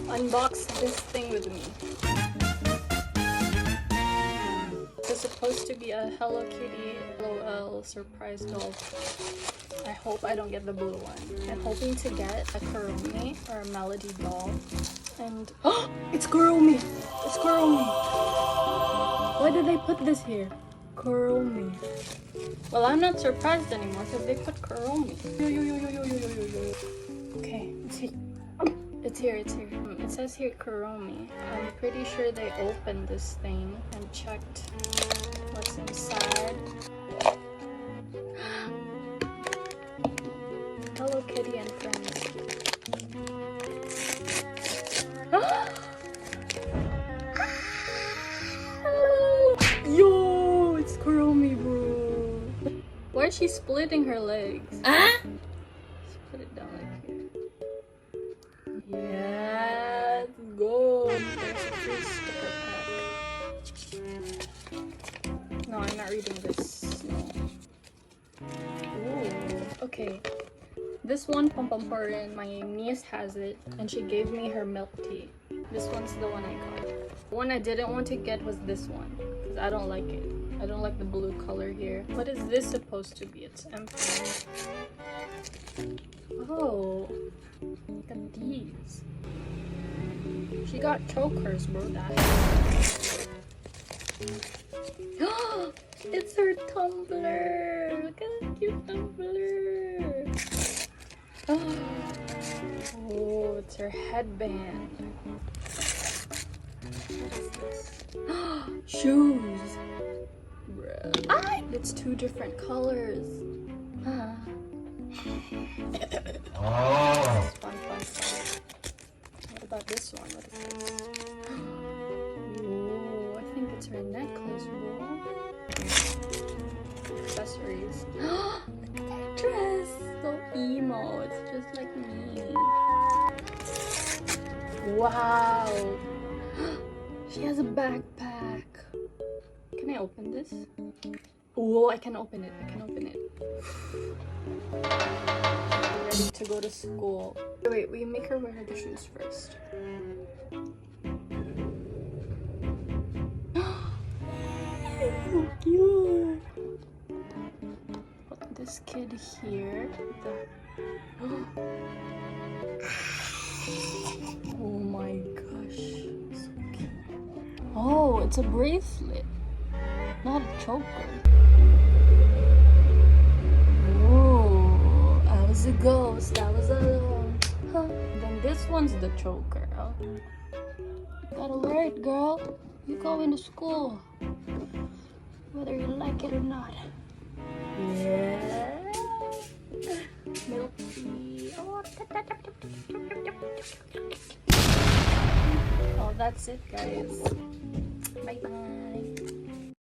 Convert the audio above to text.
unbox this thing with me. It's supposed to be a Hello Kitty LOL surprise doll. I hope I don't get the blue one. I'm hoping to get a Kurumi or a Melody doll. And oh, it's Kurumi! It's Kurumi! Why did they put this here? Kurumi. Well, I'm not surprised anymore because they put Kurumi. Okay, it's here. It's here, it's here. It says here Kurumi. I'm pretty sure they opened this thing and checked what's inside. Hello Kitty and friends. Yo, it's Kurumi, bro. Why is she splitting her legs? Let's put it down like here. Yeah, let's go. There's a free sticker pack. No, I'm not reading this. No. Ooh, okay. This one, Pompamparin, my niece has it, and she gave me her milk tea. This one's the one I got. The one I didn't want to get was this one, because I don't like it. I don't like the blue color here. What is this supposed to be? It's empty. Oh, look at these. She got chokers, bro. It's her tumbler. Look at that cute tumbler. Oh, it's her headband. What is this? Shoes. Bruh. Ah, it's two different colors. Fun. What about this one? What is this? Oh, I think it's her necklace, bro. Accessories. Look at that dress. So emo. It's just like me. Wow. She has a backpack. Can I open this? Oh, I can open it. Ready to go to school. Wait, we make her wear the shoes first. So cute. Put this kid here. Oh my gosh. So cute. Oh, it's a bracelet. Not a choker. Oh, I was a ghost. I was alone. Huh. Then this one's the choker. Oh. You gotta wear it, girl. You go into school. Whether you like it or not. Yeah. Milk tea. Oh, that's it, guys. Bye-bye.